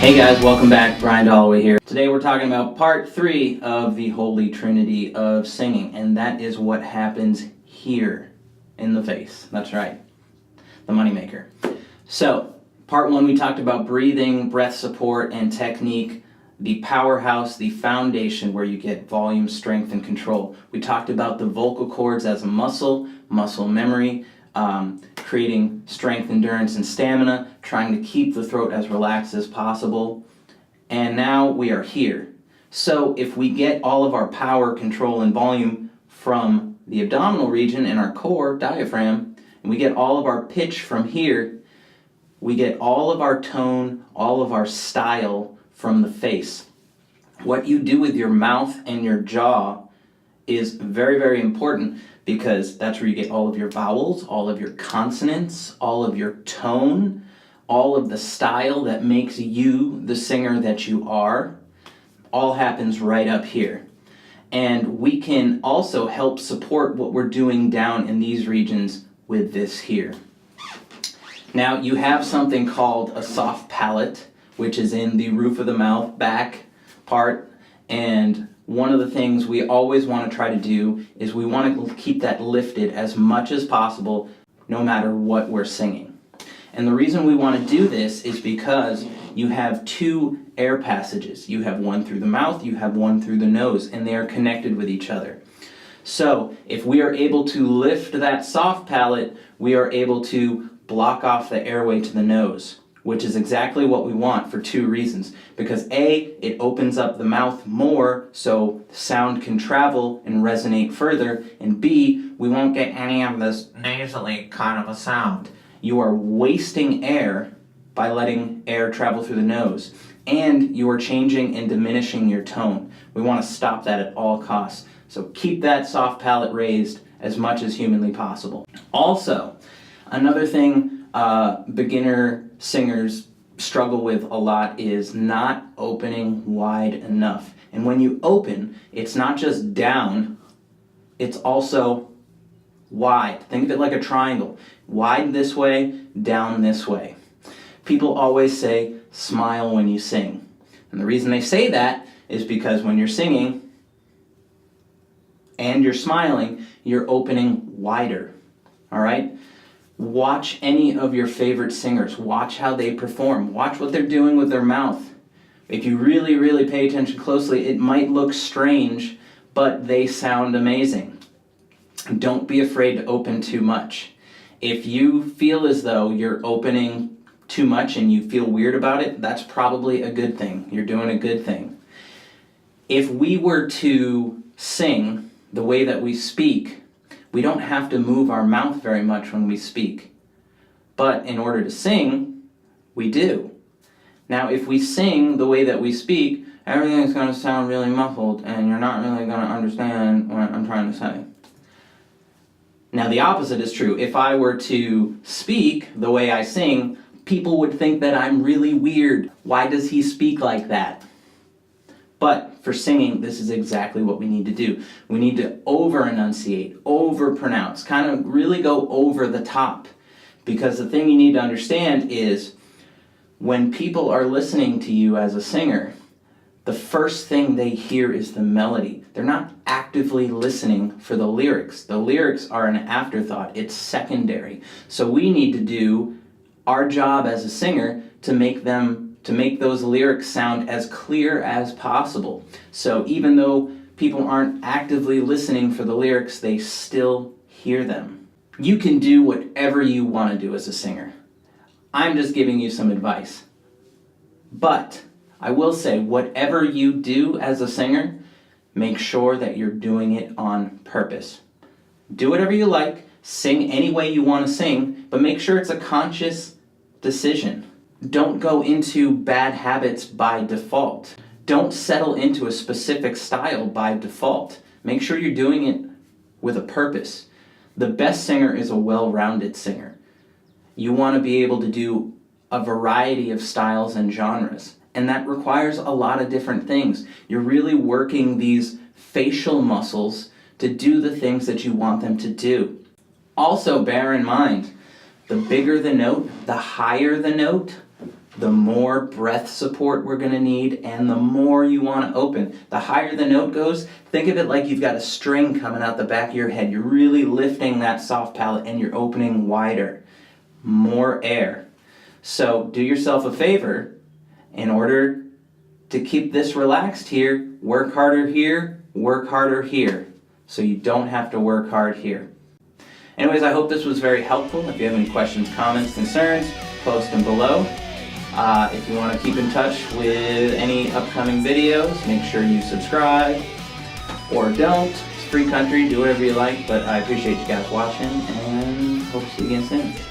Hey guys, welcome back. Brian Dollaway here. Today we're talking about part 3 of the Holy Trinity of singing, and that is what happens here in the face. That's right, the moneymaker. So, part 1 we talked about breathing, breath support, and technique, the powerhouse, the foundation where you get volume, strength, and control. We talked about the vocal cords as a muscle memory, creating strength, endurance, and stamina, trying to keep the throat as relaxed as possible. And now we are here. So if we get all of our power, control, and volume from the abdominal region and our core, diaphragm, and we get all of our pitch from here, we get all of our tone, all of our style from the face. What you do with your mouth and your jaw is very, very important, because that's where you get all of your vowels, all of your consonants, all of your tone, all of the style that makes you the singer that you are. All happens right up here. And we can also help support what we're doing down in these regions with this here. Now you have something called a soft palate, which is in the roof of the mouth, back part, and one of the things we always want to try to do is we want to keep that lifted as much as possible, no matter what we're singing. And the reason we want to do this is because you have two air passages. You have one through the mouth, you have one through the nose, and they are connected with each other. So if we are able to lift that soft palate, we are able to block off the airway to the nose, which is exactly what we want for two reasons. Because A, it opens up the mouth more so sound can travel and resonate further, and B, we won't get any of this nasally kind of a sound. You are wasting air by letting air travel through the nose, and you are changing and diminishing your tone. We want to stop that at all costs. So keep that soft palate raised as much as humanly possible. Also, another thing beginner singers struggle with a lot is not opening wide enough. And when you open, it's not just down, it's also wide. Think of it like a triangle. Wide this way, down this way. People always say, smile when you sing. And the reason they say that is because when you're singing and you're smiling, you're opening wider. All right? Watch any of your favorite singers. Watch how they perform. Watch what they're doing with their mouth. If you really, really pay attention closely, it might look strange, but they sound amazing. Don't be afraid to open too much. If you feel as though you're opening too much and you feel weird about it, that's probably a good thing. You're doing a good thing. If we were to sing the way that we speak, we don't have to move our mouth very much when we speak. But in order to sing, we do. Now, if we sing the way that we speak, everything's going to sound really muffled, and you're not really going to understand what I'm trying to say. Now, the opposite is true. If I were to speak the way I sing, people would think that I'm really weird. Why does he speak like that? But for singing, this is exactly what we need to do. We need to over-enunciate, over-pronounce, kind of really go over the top. Because the thing you need to understand is when people are listening to you as a singer, the first thing they hear is the melody. They're not actively listening for the lyrics. The lyrics are an afterthought. It's secondary. So we need to do our job as a singer to make those lyrics sound as clear as possible. So even though people aren't actively listening for the lyrics, they still hear them. You can do whatever you want to do as a singer. I'm just giving you some advice. But I will say, whatever you do as a singer, make sure that you're doing it on purpose. Do whatever you like, sing any way you want to sing, but make sure it's a conscious decision. Don't go into bad habits by default. Don't settle into a specific style by default. Make sure you're doing it with a purpose. The best singer is a well-rounded singer. You want to be able to do a variety of styles and genres, and that requires a lot of different things. You're really working these facial muscles to do the things that you want them to do. Also, bear in mind, the bigger the note, the higher the note, the more breath support we're going to need, and the more you want to open. The higher the note goes, think of it like you've got a string coming out the back of your head. You're really lifting that soft palate and you're opening wider. More air. So do yourself a favor. In order to keep this relaxed here, work harder here, work harder here. So you don't have to work hard here. Anyways, I hope this was very helpful. If you have any questions, comments, concerns, post them below. If you want to keep in touch with any upcoming videos, make sure you subscribe, or don't. It's free country, do whatever you like, but I appreciate you guys watching, and hope to see you again soon.